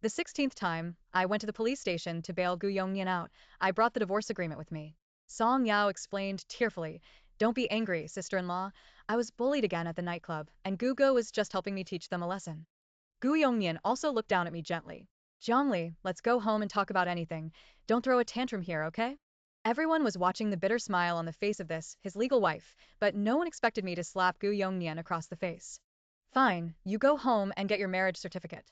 The 16th time, I went to the police station to bail Gu Yongnian out. I brought the divorce agreement with me. Song Yao explained tearfully, "Don't be angry, sister-in-law. I was bullied again at the nightclub, and Gugo was just helping me teach them a lesson." Gu Yongnian also looked down at me gently. "Jiangli, let's go home and talk about anything. Don't throw a tantrum here, okay?" Everyone was watching the bitter smile on the face of his legal wife, but no one expected me to slap Gu Yongnian across the face. "Fine, you go home and get your marriage certificate.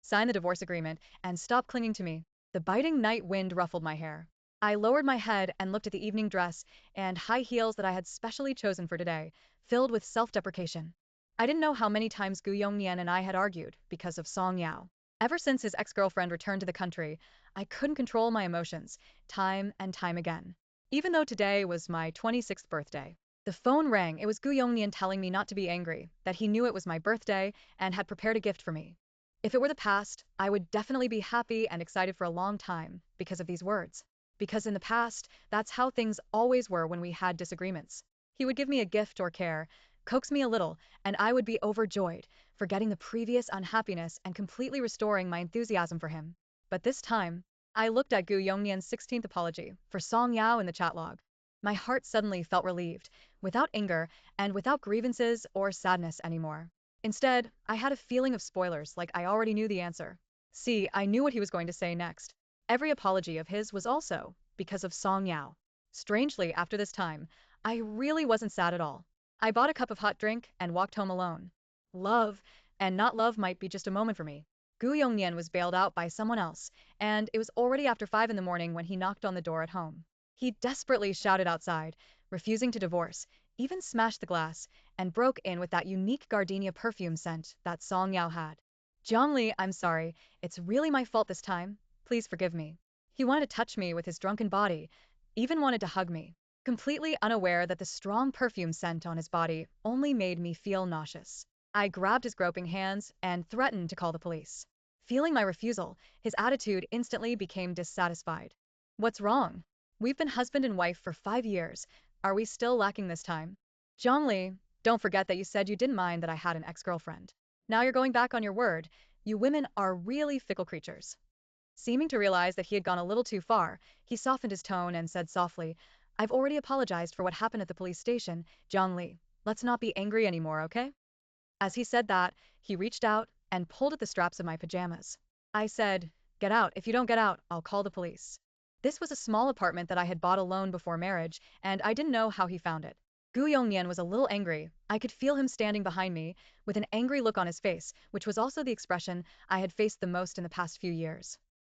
Sign the divorce agreement, and stop clinging to me." The biting night wind ruffled my hair. I lowered my head and looked at the evening dress and high heels that I had specially chosen for today, filled with self-deprecation. I didn't know how many times Gu Yongnian and I had argued because of Song Yao. Ever since his ex-girlfriend returned to the country, I couldn't control my emotions, time and time again. Even though today was my 26th birthday. The phone rang. It was Gu Yongnian telling me not to be angry, that he knew it was my birthday and had prepared a gift for me. If it were the past, I would definitely be happy and excited for a long time because of these words. Because in the past, that's how things always were when we had disagreements. He would give me a gift or care, coax me a little, and I would be overjoyed, forgetting the previous unhappiness and completely restoring my enthusiasm for him. But this time, I looked at Gu Yongnian's 16th apology for Song Yao in the chat log. My heart suddenly felt relieved, without anger and without grievances or sadness anymore. Instead, I had a feeling of spoilers, like I already knew the answer. See, I knew what he was going to say next. Every apology of his was also because of Song Yao. Strangely, after this time, I really wasn't sad at all. I bought a cup of hot drink and walked home alone. Love, and not love, might be just a moment for me. Gu Yongnian was bailed out by someone else, and it was already after 5 in the morning when he knocked on the door at home. He desperately shouted outside, refusing to divorce, even smashed the glass, and broke in with that unique gardenia perfume scent that Song Yao had. "Jiangli, I'm sorry, it's really my fault this time. Please forgive me." He wanted to touch me with his drunken body, even wanted to hug me, completely unaware that the strong perfume scent on his body only made me feel nauseous. I grabbed his groping hands and threatened to call the police. Feeling my refusal, his attitude instantly became dissatisfied. "What's wrong? We've been husband and wife for 5 years. Are we still lacking this time? Zhongli, don't forget that you said you didn't mind that I had an ex-girlfriend. Now you're going back on your word. You women are really fickle creatures." Seeming to realize that he had gone a little too far, he softened his tone and said softly, "I've already apologized for what happened at the police station, Zhongli. Let's not be angry anymore, okay?" As he said that, he reached out and pulled at the straps of my pajamas. I said, "Get out. If you don't get out, I'll call the police." This was a small apartment that I had bought alone before marriage, and I didn't know how he found it. Gu Yongnian was a little angry. I could feel him standing behind me, with an angry look on his face, which was also the expression I had faced the most in the past few years.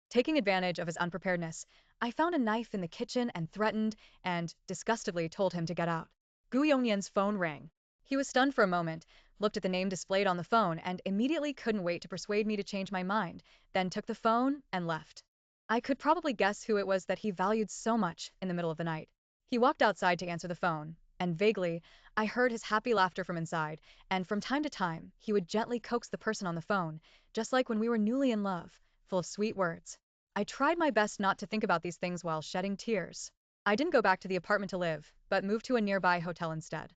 Taking advantage of his unpreparedness, I found a knife in the kitchen and threatened and disgustedly told him to get out. Gu Yongnian's phone rang. He was stunned for a moment, looked at the name displayed on the phone, and immediately couldn't wait to persuade me to change my mind, then took the phone and left. I could probably guess who it was that he valued so much in the middle of the night. He walked outside to answer the phone, and vaguely, I heard his happy laughter from inside, and from time to time, he would gently coax the person on the phone, just like when we were newly in love, full of sweet words. I tried my best not to think about these things while shedding tears. I didn't go back to the apartment to live, but moved to a nearby hotel instead.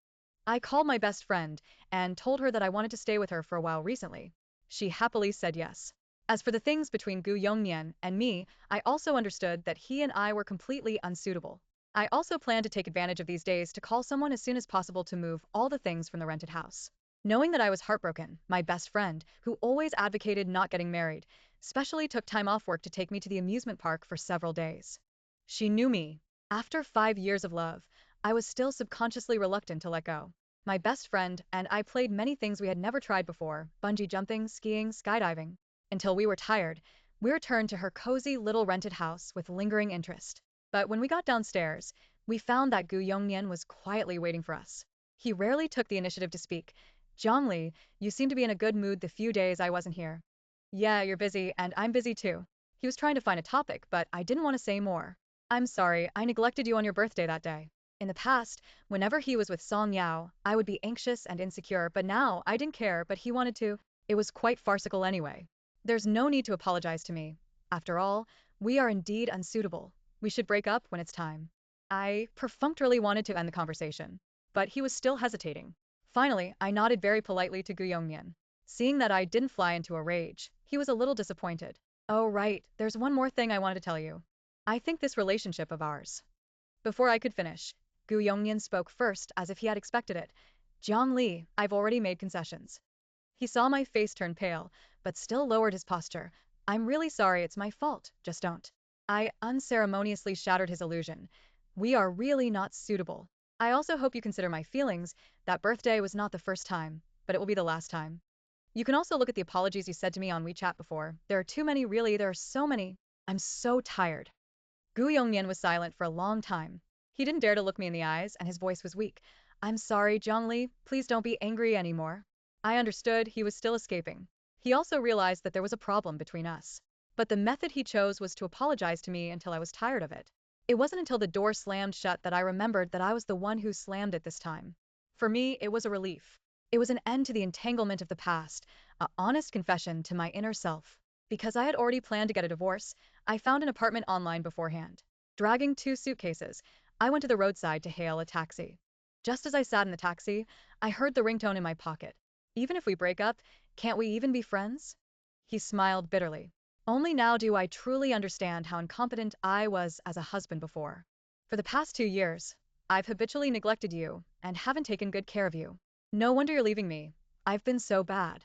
I called my best friend and told her that I wanted to stay with her for a while recently. She happily said yes. As for the things between Gu Yongnian and me, I also understood that he and I were completely unsuitable. I also planned to take advantage of these days to call someone as soon as possible to move all the things from the rented house. Knowing that I was heartbroken, my best friend, who always advocated not getting married, specially took time off work to take me to the amusement park for several days. She knew me. After 5 years of love, I was still subconsciously reluctant to let go. My best friend and I played many things we had never tried before: bungee jumping, skiing, skydiving. Until we were tired, we returned to her cozy little rented house with lingering interest. But when we got downstairs, we found that Gu Yongnian was quietly waiting for us. He rarely took the initiative to speak. "Zhongli, you seem to be in a good mood the few days I wasn't here." "Yeah, you're busy, and I'm busy too." He was trying to find a topic, but I didn't want to say more. "I'm sorry, I neglected you on your birthday that day." In the past, whenever he was with Song Yao, I would be anxious and insecure, but now I didn't care, but he wanted to. It was quite farcical anyway. There's no need to apologize to me. After all, we are indeed unsuitable. We should break up when it's time. I perfunctorily wanted to end the conversation, but he was still hesitating. Finally, I nodded very politely to Gu Yongnian. Seeing that I didn't fly into a rage, he He was a little disappointed. Oh, right, there's one more thing I wanted to tell you. I think this relationship of ours. Before I could finish, Gu Yongnian spoke first as if he had expected it. Jiang Li, I've already made concessions. He saw my face turn pale, but still lowered his posture. I'm really sorry, it's my fault, just don't. I unceremoniously shattered his illusion. We are really not suitable. I also hope you consider my feelings. That birthday was not the first time, but it will be the last time. You can also look at the apologies you said to me on WeChat before. There are too many, really, there are so many. I'm so tired. Gu Yongnian was silent for a long time. He didn't dare to look me in the eyes, and his voice was weak. I'm sorry, Zhongli, please don't be angry anymore. I understood he was still escaping. He also realized that there was a problem between us. But the method he chose was to apologize to me until I was tired of it. It wasn't until the door slammed shut that I remembered that I was the one who slammed it this time. For me, it was a relief. It was an end to the entanglement of the past, a honest confession to my inner self. Because I had already planned to get a divorce, I found an apartment online beforehand. Dragging 2 suitcases, I went to the roadside to hail a taxi. Just as I sat in the taxi, I heard the ringtone in my pocket. Even if we break up, can't we even be friends? He smiled bitterly. Only now do I truly understand how incompetent I was as a husband before. For the past 2 years, I've habitually neglected you and haven't taken good care of you. No wonder you're leaving me. I've been so bad.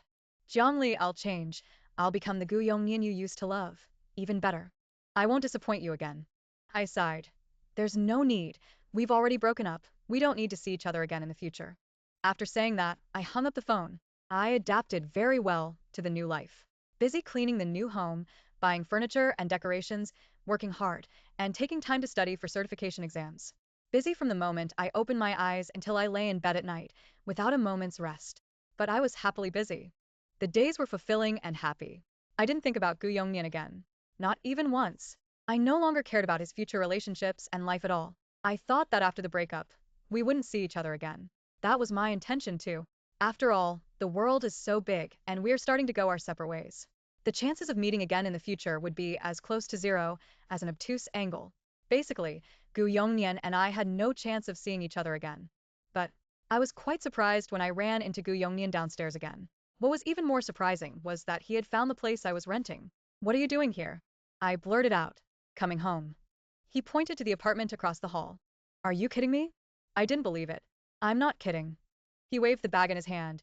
Jiangli, I'll change. I'll become the Gu Yongnian you used to love. Even better. I won't disappoint you again. I sighed. There's no need. We've already broken up. We don't need to see each other again in the future. After saying that, I hung up the phone. I adapted very well to the new life. Busy cleaning the new home, buying furniture and decorations, working hard, and taking time to study for certification exams. Busy from the moment I opened my eyes until I lay in bed at night, without a moment's rest. But I was happily busy. The days were fulfilling and happy. I didn't think about Gu Yongnian again. Not even once. I no longer cared about his future relationships and life at all. I thought that after the breakup, we wouldn't see each other again. That was my intention too. After all, the world is so big and we're starting to go our separate ways. The chances of meeting again in the future would be as close to zero as an obtuse angle. Basically, Gu Yongnian and I had no chance of seeing each other again. But I was quite surprised when I ran into Gu Yongnian downstairs again. What was even more surprising was that he had found the place I was renting. What are you doing here? I blurted out. Coming home. He pointed to the apartment across the hall. Are you kidding me? I didn't believe it. I'm not kidding. He waved the bag in his hand.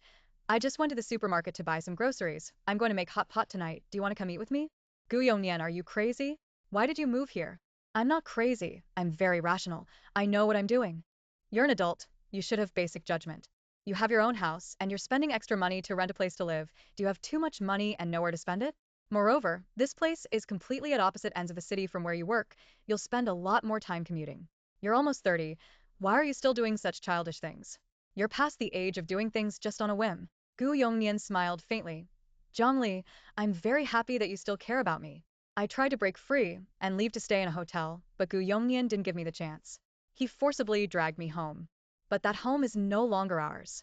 I just went to the supermarket to buy some groceries. I'm going to make hot pot tonight. Do you want to come eat with me? Gu Yongnian, are you crazy? Why did you move here? I'm not crazy. I'm very rational. I know what I'm doing. You're an adult. You should have basic judgment. You have your own house, and you're spending extra money to rent a place to live. Do you have too much money and nowhere to spend it? Moreover, this place is completely at opposite ends of the city from where you work. You'll spend a lot more time commuting. You're almost 30. Why are you still doing such childish things? You're past the age of doing things just on a whim. Gu Yongnian smiled faintly. Zhongli, I'm very happy that you still care about me. I tried to break free and leave to stay in a hotel, but Gu Yongnian didn't give me the chance. He forcibly dragged me home. But that home is no longer ours.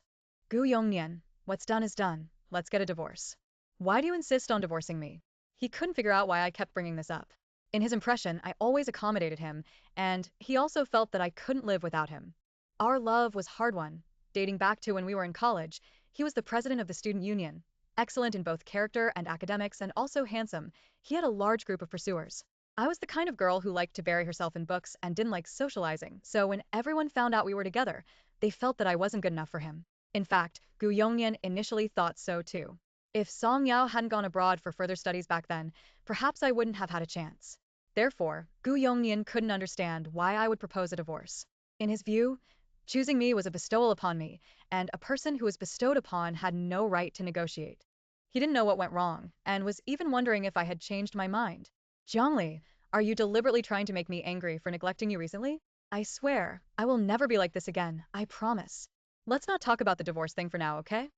Gu Yongnian, what's done is done. Let's get a divorce. Why do you insist on divorcing me? He couldn't figure out why I kept bringing this up. In his impression, I always accommodated him, and he also felt that I couldn't live without him. Our love was hard-won. Dating back to when we were in college, he was the president of the student union, excellent in both character and academics and also handsome. He had a large group of pursuers. I was the kind of girl who liked to bury herself in books and didn't like socializing, so when everyone found out we were together, they felt that I wasn't good enough for him. In fact, Gu Yongnian initially thought so too. If Song Yao hadn't gone abroad for further studies back then, perhaps I wouldn't have had a chance. Therefore, Gu Yongnian couldn't understand why I would propose a divorce. In his view, choosing me was a bestowal upon me, and a person who was bestowed upon had no right to negotiate. He didn't know what went wrong, and was even wondering if I had changed my mind. Zhongli, are you deliberately trying to make me angry for neglecting you recently? I swear, I will never be like this again, I promise. Let's not talk about the divorce thing for now, okay?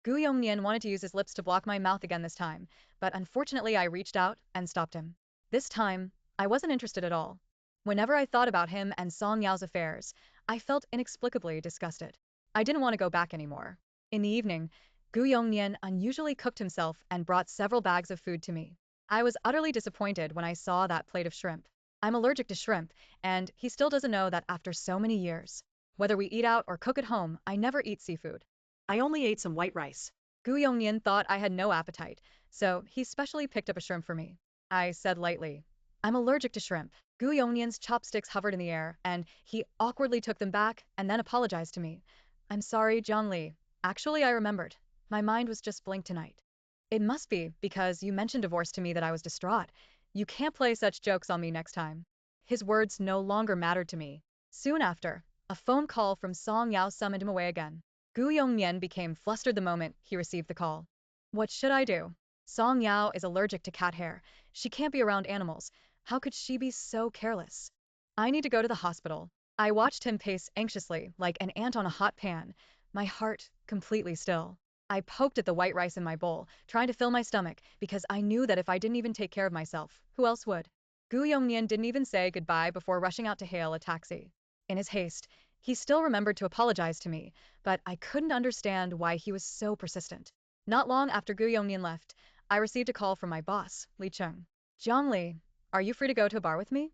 Gu Yongnian wanted to use his lips to block my mouth again this time, but unfortunately I reached out and stopped him. This time, I wasn't interested at all. Whenever I thought about him and Song Yao's affairs, I felt inexplicably disgusted. I didn't want to go back anymore. In the evening, Gu Yongnian unusually cooked himself and brought several bags of food to me. I was utterly disappointed when I saw that plate of shrimp. I'm allergic to shrimp, and he still doesn't know that after so many years. Whether we eat out or cook at home, I never eat seafood. I only ate some white rice. Gu Yongnian thought I had no appetite, so he specially picked up a shrimp for me. I said lightly, I'm allergic to shrimp. Gu Yongnian's chopsticks hovered in the air, and he awkwardly took them back and then apologized to me. I'm sorry, Zhongli. Actually, I remembered. My mind was just blank tonight. It must be because you mentioned divorce to me that I was distraught. You can't play such jokes on me next time. His words no longer mattered to me. Soon after, a phone call from Song Yao summoned him away again. Gu Yongnian became flustered the moment he received the call. What should I do? Song Yao is allergic to cat hair. She can't be around animals. How could she be so careless? I need to go to the hospital. I watched him pace anxiously, like an ant on a hot pan, my heart completely still. I poked at the white rice in my bowl, trying to fill my stomach, because I knew that if I didn't even take care of myself, who else would? Gu Yongnian didn't even say goodbye before rushing out to hail a taxi. In his haste, he still remembered to apologize to me, but I couldn't understand why he was so persistent. Not long after Gu Yongnian left, I received a call from my boss, Li Cheng. Jiang Li, are you free to go to a bar with me?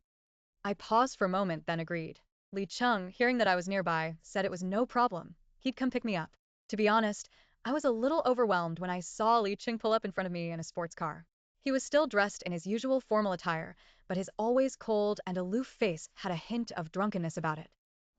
I paused for a moment, then agreed. Li Cheng, hearing that I was nearby, said it was no problem. He'd come pick me up. To be honest, I was a little overwhelmed when I saw Li Cheng pull up in front of me in a sports car. He was still dressed in his usual formal attire, but his always cold and aloof face had a hint of drunkenness about it.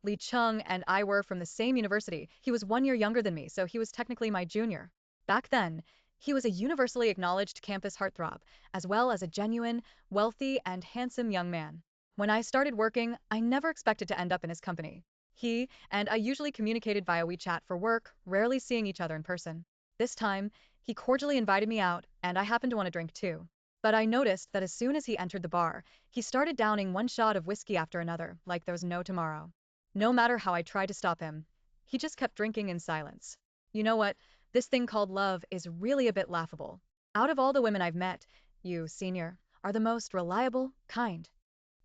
Li Cheng and I were from the same university. He was 1 year younger than me, so he was technically my junior. Back then, he was a universally acknowledged campus heartthrob, as well as a genuine, wealthy, and handsome young man. When I started working, I never expected to end up in his company. He and I usually communicated via WeChat for work, rarely seeing each other in person. This time, he cordially invited me out, and I happened to want a drink too. But I noticed that as soon as he entered the bar, he started downing one shot of whiskey after another, like there was no tomorrow. No matter how I tried to stop him, he just kept drinking in silence. You know what? This thing called love is really a bit laughable. Out of all the women I've met, you, senior, are the most reliable, kind.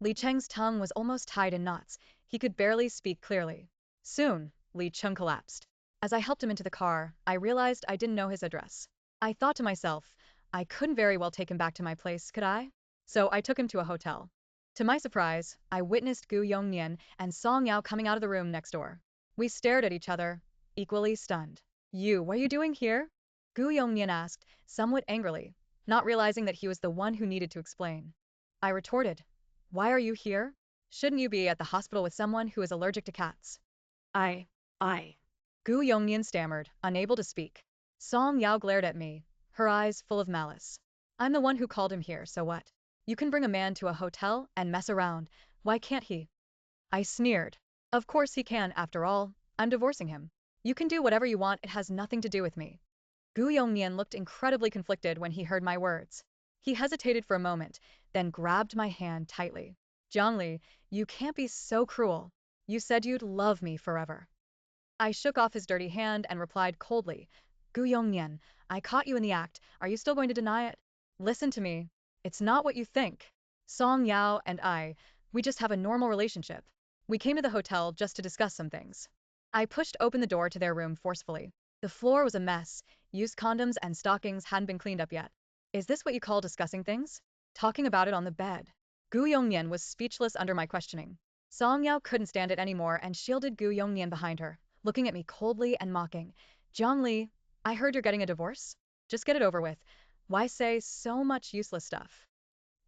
Li Cheng's tongue was almost tied in knots. He could barely speak clearly. Soon, Li Cheng collapsed. As I helped him into the car, I realized I didn't know his address. I thought to myself, I couldn't very well take him back to my place, could I? So I took him to a hotel. To my surprise, I witnessed Gu Yongnian and Song Yao coming out of the room next door. We stared at each other, equally stunned. What are you doing here? Gu Yongnian asked, somewhat angrily, not realizing that he was the one who needed to explain. I retorted, why are you here? Shouldn't you be at the hospital with someone who is allergic to cats? I, I. Gu Yongnian stammered, unable to speak. Song Yao glared at me, her eyes full of malice. I'm the one who called him here, so what? You can bring a man to a hotel and mess around. Why can't he? I sneered. Of course he can, after all. I'm divorcing him. You can do whatever you want, it has nothing to do with me. Gu Yongnian looked incredibly conflicted when he heard my words. He hesitated for a moment, then grabbed my hand tightly. Zhongli, you can't be so cruel. You said you'd love me forever. I shook off his dirty hand and replied coldly, Gu Yongnian, I caught you in the act. Are you still going to deny it? Listen to me. It's not what you think. Song Yao and we just have a normal relationship. We came to the hotel just to discuss some things. I pushed open the door to their room forcefully. The floor was a mess. Used condoms and stockings hadn't been cleaned up yet. Is this what you call discussing things? Talking about it on the bed. Gu Yongnian was speechless under my questioning. Song Yao couldn't stand it anymore and shielded Gu Yongnian behind her, looking at me coldly and mocking. Zhongli, I heard you're getting a divorce? Just get it over with. Why say so much useless stuff?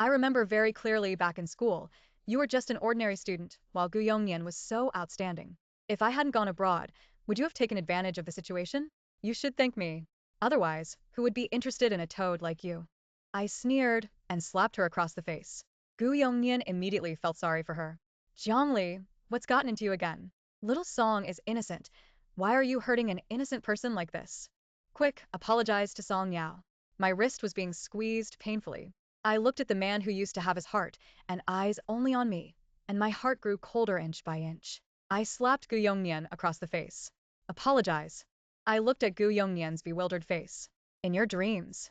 I remember very clearly back in school, you were just an ordinary student, while Gu Yongnian was so outstanding. If I hadn't gone abroad, would you have taken advantage of the situation? You should thank me. Otherwise, who would be interested in a toad like you? I sneered and slapped her across the face. Gu Yongnian immediately felt sorry for her. Zhongli, what's gotten into you again? Little Song is innocent. Why are you hurting an innocent person like this? Quick, apologize to Song Yao. My wrist was being squeezed painfully. I looked at the man who used to have his heart and eyes only on me, and my heart grew colder inch by inch. I slapped Gu Yongnian across the face. Apologize. I looked at Gu Yongnian's bewildered face. In your dreams.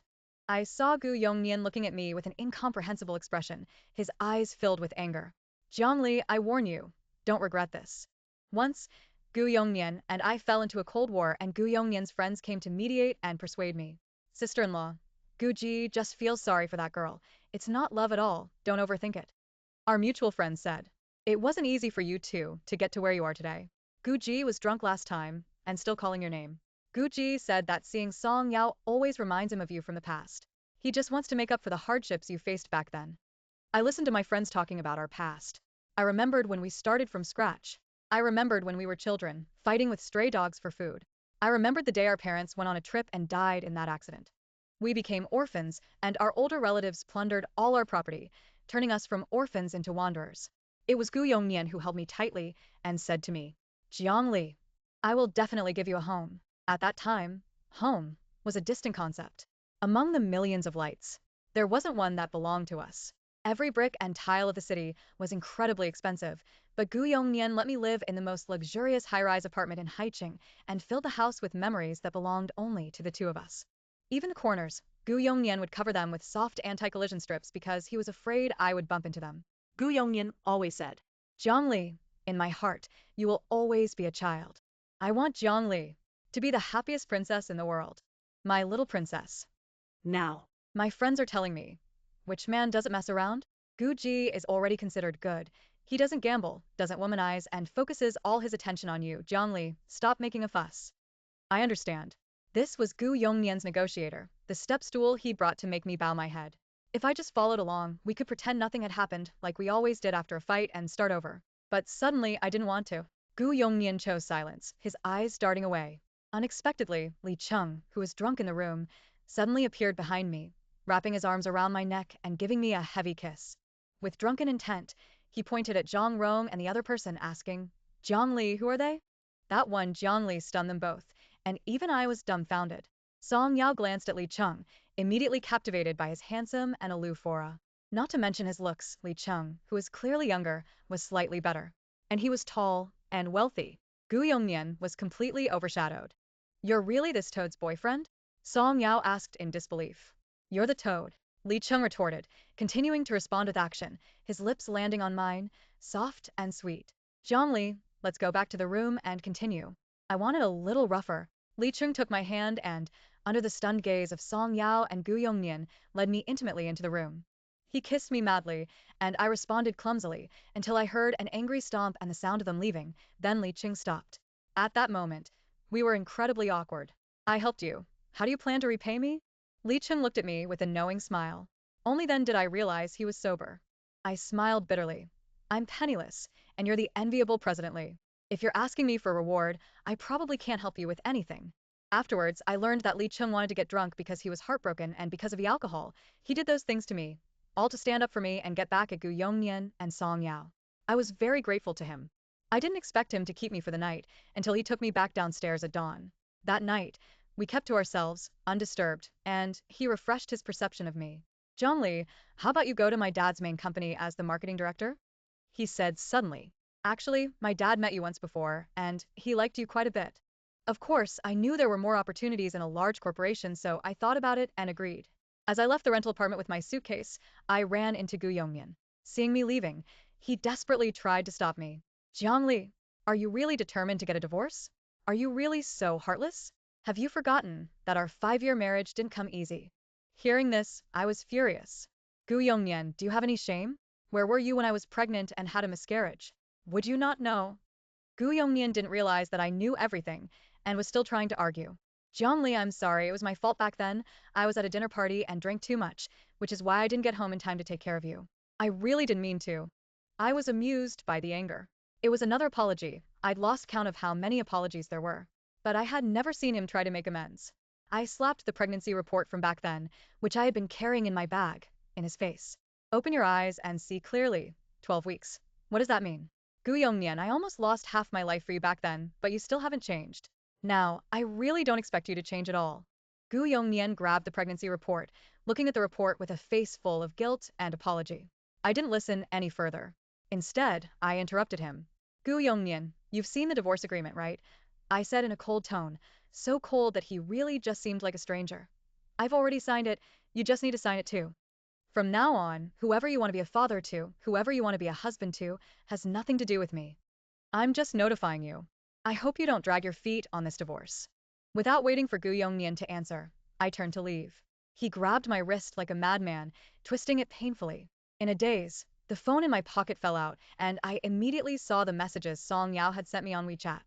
I saw Gu Yongnian looking at me with an incomprehensible expression, his eyes filled with anger. Zhongli, I warn you, don't regret this. Once, Gu Yongnian and I fell into a cold war and Gu Yongnian's friends came to mediate and persuade me. Sister-in-law, Gu Ji just feels sorry for that girl. It's not love at all, don't overthink it. Our mutual friend said. It wasn't easy for you two to get to where you are today. Gu Ji was drunk last time and still calling your name. Guji said that seeing Song Yao always reminds him of you from the past. He just wants to make up for the hardships you faced back then. I listened to my friends talking about our past. I remembered when we started from scratch. I remembered when we were children, fighting with stray dogs for food. I remembered the day our parents went on a trip and died in that accident. We became orphans, and our older relatives plundered all our property, turning us from orphans into wanderers. It was Gu Yongnian who held me tightly and said to me, Jiangli, I will definitely give you a home. At that time, home was a distant concept. Among the millions of lights, there wasn't one that belonged to us. Every brick and tile of the city was incredibly expensive, but Gu Yongnian let me live in the most luxurious high-rise apartment in Haicheng and fill the house with memories that belonged only to the two of us. Even the corners, Gu Yongnian would cover them with soft anti-collision strips because he was afraid I would bump into them. Gu Yongnian always said, Jiangli, in my heart, you will always be a child. I want Jiangli to be the happiest princess in the world. My little princess. now. My friends are telling me, which man doesn't mess around? Gu Ji is already considered good. He doesn't gamble, doesn't womanize, and focuses all his attention on you. Jiangli, stop making a fuss. I understand. This was Gu Yongnian's negotiator, the step stool he brought to make me bow my head. If I just followed along, we could pretend nothing had happened, like we always did after a fight, and start over. But suddenly, I didn't want to. Gu Yongnian chose silence, his eyes darting away. Unexpectedly, Li Cheng, who was drunk in the room, suddenly appeared behind me, wrapping his arms around my neck and giving me a heavy kiss. With drunken intent, he pointed at Zhang Rong and the other person, asking, Jiang Li, who are they? That one Jiang Li stunned them both, and even I was dumbfounded. Song Yao glanced at Li Cheng, immediately captivated by his handsome and aloof aura. Not to mention his looks, Li Cheng, who was clearly younger, was slightly better. And he was tall and wealthy. Gu Yongnian was completely overshadowed. You're really this toad's boyfriend? Song Yao asked in disbelief. You're the toad, Li Cheng retorted, continuing to respond with action, his lips landing on mine, soft and sweet. Zhongli, let's go back to the room and continue. I wanted a little rougher. Li Cheng took my hand and, under the stunned gaze of Song Yao and Gu Yongnian, led me intimately into the room. He kissed me madly, and I responded clumsily, until I heard an angry stomp and the sound of them leaving, then Li Cheng stopped. At that moment, we were incredibly awkward. I helped you. How do you plan to repay me? Li Cheng looked at me with a knowing smile. Only then did I realize he was sober. I smiled bitterly. I'm penniless, and you're the enviable President Li. If you're asking me for a reward, I probably can't help you with anything. Afterwards, I learned that Li Cheng wanted to get drunk because he was heartbroken and because of the alcohol. He did those things to me, all to stand up for me and get back at Gu Yongnian and Song Yao. I was very grateful to him. I didn't expect him to keep me for the night, until he took me back downstairs at dawn. That night, we kept to ourselves, undisturbed, and he refreshed his perception of me. Zhongli, how about you go to my dad's main company as the marketing director? He said suddenly. Actually, my dad met you once before, and he liked you quite a bit. Of course, I knew there were more opportunities in a large corporation, so I thought about it and agreed. As I left the rental apartment with my suitcase, I ran into Gu Yongnian. Seeing me leaving, he desperately tried to stop me. Jiangli, are you really determined to get a divorce? Are you really so heartless? Have you forgotten that our 5-year marriage didn't come easy? Hearing this, I was furious. Gu Yongnian, do you have any shame? Where were you when I was pregnant and had a miscarriage? Would you not know? Gu Yongnian didn't realize that I knew everything and was still trying to argue. Jiangli, I'm sorry, it was my fault back then. I was at a dinner party and drank too much, which is why I didn't get home in time to take care of you. I really didn't mean to. I was amused by the anger. It was another apology. I'd lost count of how many apologies there were. But I had never seen him try to make amends. I slapped the pregnancy report from back then, which I had been carrying in my bag, in his face. Open your eyes and see clearly. 12 weeks. What does that mean? Gu Yongnian, I almost lost half my life for you back then, but you still haven't changed. Now, I really don't expect you to change at all. Gu Yongnian grabbed the pregnancy report, looking at the report with a face full of guilt and apology. I didn't listen any further. Instead, I interrupted him. Gu Yongnian, you've seen the divorce agreement, right? I said in a cold tone, so cold that he really just seemed like a stranger. I've already signed it, you just need to sign it too. From now on, whoever you want to be a father to, whoever you want to be a husband to, has nothing to do with me. I'm just notifying you. I hope you don't drag your feet on this divorce. Without waiting for Gu Yongnian to answer, I turned to leave. He grabbed my wrist like a madman, twisting it painfully. In a daze, the phone in my pocket fell out, and I immediately saw the messages Song Yao had sent me on WeChat.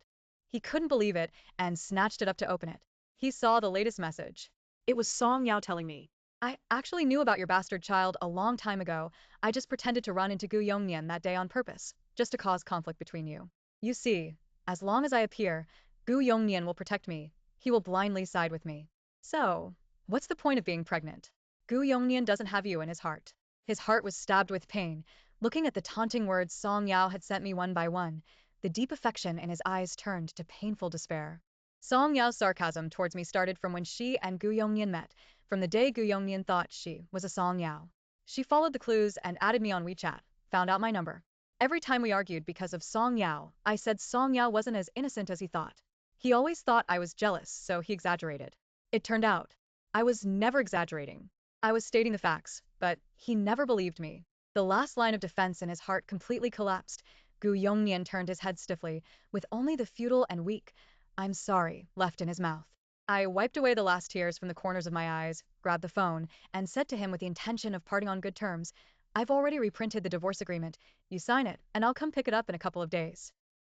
He couldn't believe it and snatched it up to open it. He saw the latest message. It was Song Yao telling me. I actually knew about your bastard child a long time ago. I just pretended to run into Gu Yongnian that day on purpose, just to cause conflict between you. You see, as long as I appear, Gu Yongnian will protect me. He will blindly side with me. So, what's the point of being pregnant? Gu Yongnian doesn't have you in his heart. His heart was stabbed with pain. Looking at the taunting words Song Yao had sent me one by one, the deep affection in his eyes turned to painful despair. Song Yao's sarcasm towards me started from when she and Gu Yongnian met, from the day Gu Yongnian thought she was a Song Yao. She followed the clues and added me on WeChat, found out my number. Every time we argued because of Song Yao, I said Song Yao wasn't as innocent as he thought. He always thought I was jealous, so he exaggerated. It turned out, I was never exaggerating. I was stating the facts, but he never believed me. The last line of defense in his heart completely collapsed. Gu Yongnian turned his head stiffly, with only the futile and weak "I'm sorry" left in his mouth. I wiped away the last tears from the corners of my eyes, grabbed the phone, and said to him with the intention of parting on good terms, "I've already reprinted the divorce agreement. You sign it, and I'll come pick it up in a couple of days."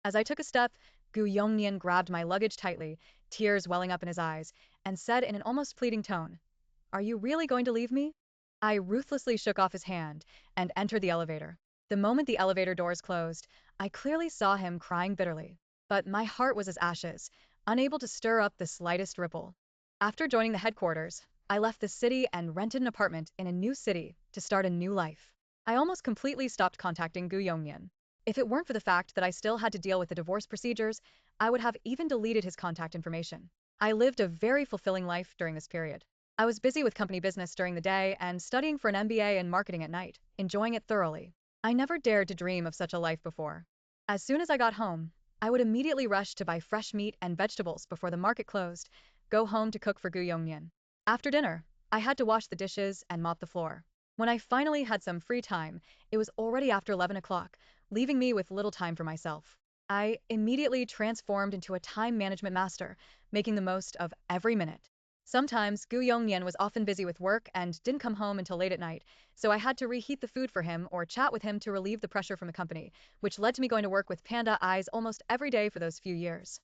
As I took a step, Gu Yongnian grabbed my luggage tightly, tears welling up in his eyes, and said in an almost pleading tone, "Are you really going to leave me?" I ruthlessly shook off his hand and entered the elevator. The moment the elevator doors closed, I clearly saw him crying bitterly. But my heart was as ashes, unable to stir up the slightest ripple. After joining the headquarters, I left the city and rented an apartment in a new city to start a new life. I almost completely stopped contacting Gu Yongnian. If it weren't for the fact that I still had to deal with the divorce procedures, I would have even deleted his contact information. I lived a very fulfilling life during this period. I was busy with company business during the day and studying for an MBA in marketing at night, enjoying it thoroughly. I never dared to dream of such a life before. As soon as I got home, I would immediately rush to buy fresh meat and vegetables before the market closed, go home to cook for Gu Yongnian. After dinner, I had to wash the dishes and mop the floor. When I finally had some free time, it was already after 11 o'clock, leaving me with little time for myself. I immediately transformed into a time management master, making the most of every minute. Sometimes Gu Yongnian was often busy with work and didn't come home until late at night, so I had to reheat the food for him or chat with him to relieve the pressure from the company, which led to me going to work with panda eyes almost every day for those few years.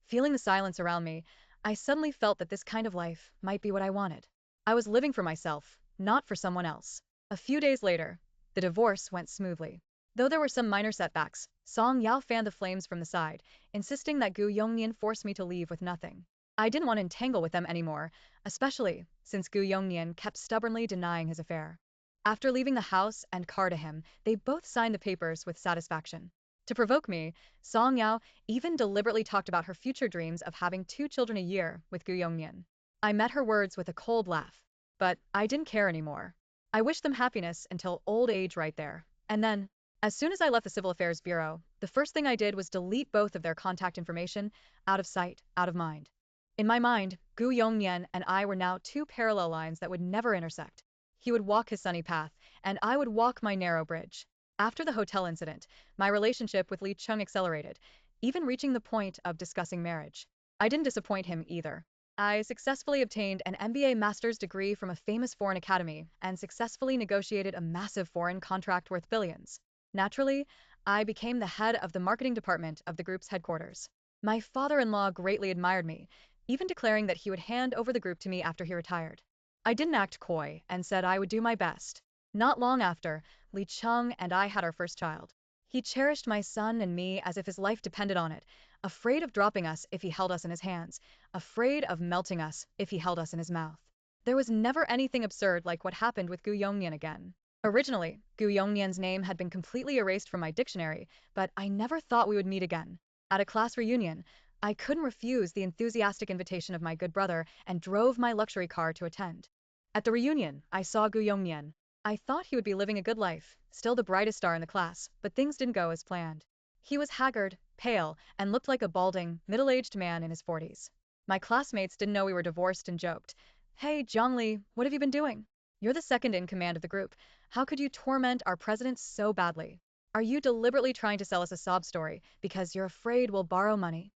Feeling the silence around me, I suddenly felt that this kind of life might be what I wanted. I was living for myself, not for someone else. A few days later, the divorce went smoothly. Though there were some minor setbacks, Song Yao fanned the flames from the side, insisting that Gu Yongnian force me to leave with nothing. I didn't want to entangle with them anymore, especially since Gu Yongnian kept stubbornly denying his affair. After leaving the house and car to him, they both signed the papers with satisfaction. To provoke me, Song Yao even deliberately talked about her future dreams of having 2 children a year with Gu Yongnian. I met her words with a cold laugh, but I didn't care anymore. I wished them happiness until old age right there, and then, as soon as I left the Civil Affairs Bureau, the first thing I did was delete both of their contact information, out of sight, out of mind. In my mind, Gu Yongnian and I were now 2 parallel lines that would never intersect. He would walk his sunny path, and I would walk my narrow bridge. After the hotel incident, my relationship with Li Chung accelerated, even reaching the point of discussing marriage. I didn't disappoint him either. I successfully obtained an MBA master's degree from a famous foreign academy and successfully negotiated a massive foreign contract worth billions. Naturally, I became the head of the marketing department of the group's headquarters. My father-in-law greatly admired me, even declaring that he would hand over the group to me after he retired. I didn't act coy and said I would do my best. Not long after, Li Chung and I had our first child. He cherished my son and me as if his life depended on it, afraid of dropping us if he held us in his hands, afraid of melting us if he held us in his mouth. There was never anything absurd like what happened with Gu Yongnian again. Originally, Gu Yongnian's name had been completely erased from my dictionary, but I never thought we would meet again. At a class reunion, I couldn't refuse the enthusiastic invitation of my good brother and drove my luxury car to attend. At the reunion, I saw Gu Yongnian. I thought he would be living a good life, still the brightest star in the class, but things didn't go as planned. He was haggard, pale, and looked like a balding, middle-aged man in his 40s. My classmates didn't know we were divorced and joked, "Hey, Zhongli, what have you been doing? You're the second in command of the group. How could you torment our president so badly? Are you deliberately trying to sell us a sob story because you're afraid we'll borrow money?"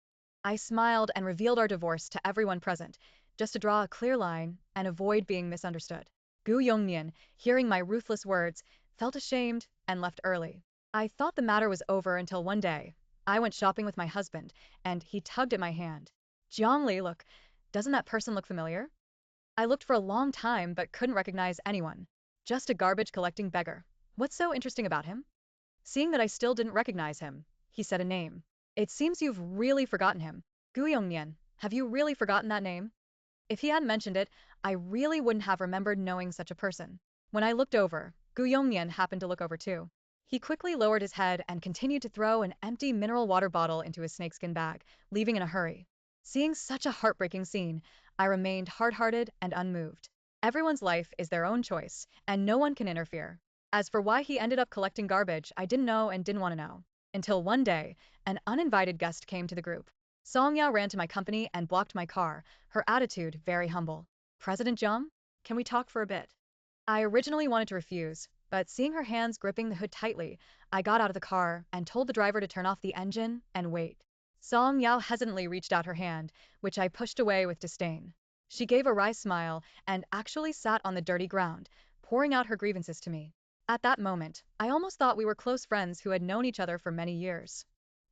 I smiled and revealed our divorce to everyone present, just to draw a clear line and avoid being misunderstood. Gu Yongnian, hearing my ruthless words, felt ashamed and left early. I thought the matter was over until one day, I went shopping with my husband, and he tugged at my hand. "Zhongli, look, Doesn't that person look familiar? I looked for a long time but couldn't recognize anyone. Just a garbage collecting beggar. What's so interesting about him? Seeing that I still didn't recognize him, he said a name. It seems you've really forgotten him. Gu Yongnian, have you really forgotten that name? If he hadn't mentioned it, I really wouldn't have remembered knowing such a person. When I looked over, Gu Yongnian happened to look over too. He quickly lowered his head and continued to throw an empty mineral water bottle into his snakeskin bag, leaving in a hurry. Seeing such a heartbreaking scene, I remained hard-hearted and unmoved. Everyone's life is their own choice, and no one can interfere. As for why he ended up collecting garbage, I didn't know and didn't want to know. Until one day, an uninvited guest came to the group. Song Yao ran to my company and blocked my car, her attitude very humble. President Jiang? Can we talk for a bit? I originally wanted to refuse, but seeing her hands gripping the hood tightly, I got out of the car and told the driver to turn off the engine and wait. Song Yao hesitantly reached out her hand, which I pushed away with disdain. She gave a wry smile and actually sat on the dirty ground, pouring out her grievances to me. At that moment, I almost thought we were close friends who had known each other for many years.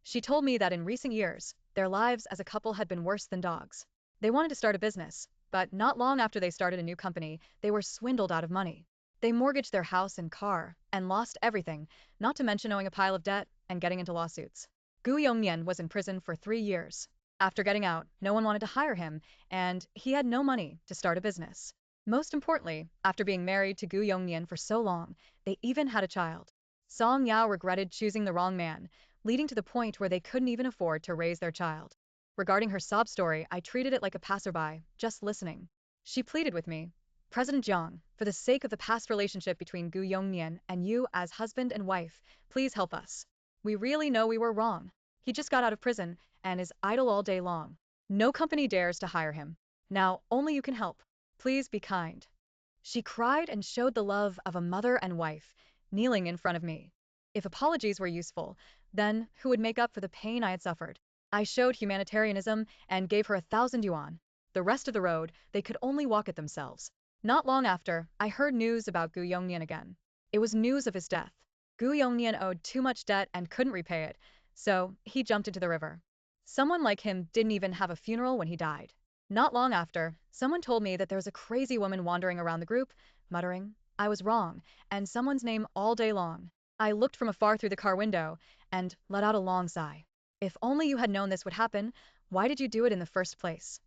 She told me that in recent years, their lives as a couple had been worse than dogs. They wanted to start a business, but not long after they started a new company, they were swindled out of money. They mortgaged their house and car, and lost everything, not to mention owing a pile of debt and getting into lawsuits. Gu Yongnian was in prison for 3 years. After getting out, no one wanted to hire him, and he had no money to start a business. Most importantly, after being married to Gu Yongnian for so long, they even had a child. Song Yao regretted choosing the wrong man, leading to the point where they couldn't even afford to raise their child. Regarding her sob story, I treated it like a passerby, just listening. She pleaded with me, President Jiang, for the sake of the past relationship between Gu Yongnian and you as husband and wife, please help us. We really know we were wrong. He just got out of prison and is idle all day long. No company dares to hire him. Now, only you can help. Please be kind. She cried and showed the love of a mother and wife, kneeling in front of me. If apologies were useful, then who would make up for the pain I had suffered? I showed humanitarianism and gave her 1,000 yuan. The rest of the road, they could only walk it themselves. Not long after, I heard news about Gu Yongnian again. It was news of his death. Gu Yongnian owed too much debt and couldn't repay it, so he jumped into the river. Someone like him didn't even have a funeral when he died. Not long after, someone told me that there was a crazy woman wandering around the group, muttering, I was wrong, and someone's name all day long. I looked from afar through the car window and let out a long sigh. If only you had known this would happen, why did you do it in the first place?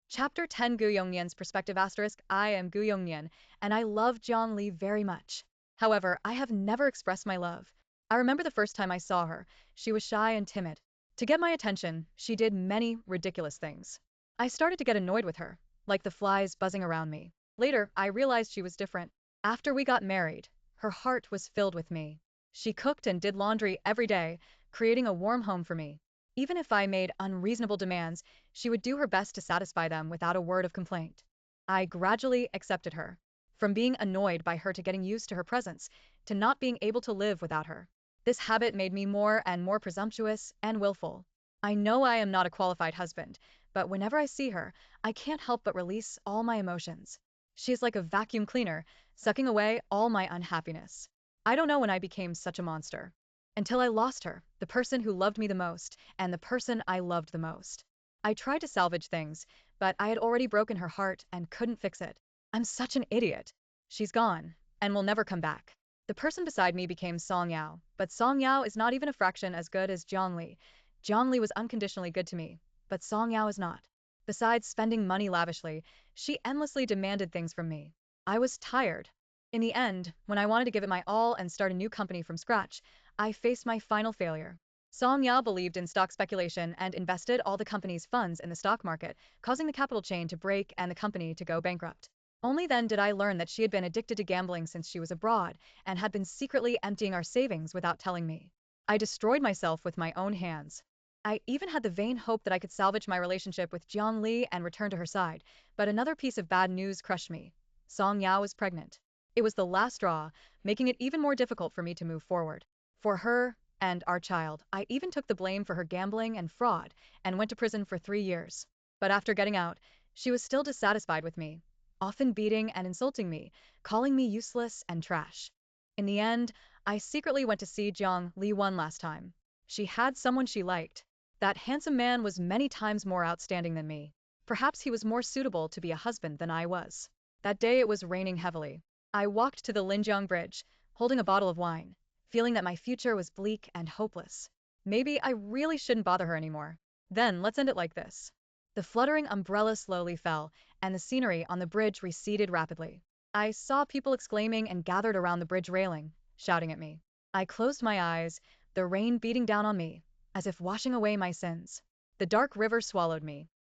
Chapter 10 Gu Yongnian's Perspective Asterisk I am Gu Yongnian, and I love Jiang Li very much. However, I have never expressed my love. I remember the first time I saw her, she was shy and timid. To get my attention, she did many ridiculous things. I started to get annoyed with her, like the flies buzzing around me. Later, I realized she was different. After we got married, her heart was filled with me. She cooked and did laundry every day, creating a warm home for me. Even if I made unreasonable demands, she would do her best to satisfy them without a word of complaint. I gradually accepted her. From being annoyed by her to getting used to her presence, to not being able to live without her. This habit made me more and more presumptuous and willful. I know I am not a qualified husband, but whenever I see her, I can't help but release all my emotions. She is like a vacuum cleaner, sucking away all my unhappiness. I don't know when I became such a monster. Until I lost her, the person who loved me the most, and the person I loved the most. I tried to salvage things, but I had already broken her heart and couldn't fix it. I'm such an idiot. She's gone, and will never come back. The person beside me became Song Yao, but Song Yao is not even a fraction as good as Jiang Li. Jiang Li was unconditionally good to me, but Song Yao is not. Besides spending money lavishly, she endlessly demanded things from me. I was tired. In the end, when I wanted to give it my all and start a new company from scratch, I faced my final failure. Song Yao believed in stock speculation and invested all the company's funds in the stock market, causing the capital chain to break and the company to go bankrupt. Only then did I learn that she had been addicted to gambling since she was abroad and had been secretly emptying our savings without telling me. I destroyed myself with my own hands. I even had the vain hope that I could salvage my relationship with Jiang Li and return to her side, but another piece of bad news crushed me. Song Yao was pregnant. It was the last straw, making it even more difficult for me to move forward. For her and our child, I even took the blame for her gambling and fraud and went to prison for 3 years. But after getting out, she was still dissatisfied with me, often beating and insulting me, calling me useless and trash. In the end, I secretly went to see Jiang Li one last time. She had someone she liked. That handsome man was many times more outstanding than me. Perhaps he was more suitable to be a husband than I was. That day it was raining heavily. I walked to the Linjiang Bridge, holding a bottle of wine, feeling that my future was bleak and hopeless. Maybe I really shouldn't bother her anymore. Then let's end it like this. The fluttering umbrella slowly fell, and the scenery on the bridge receded rapidly. I saw people exclaiming and gathered around the bridge railing, shouting at me. I closed my eyes, the rain beating down on me, as if washing away my sins. The dark river swallowed me,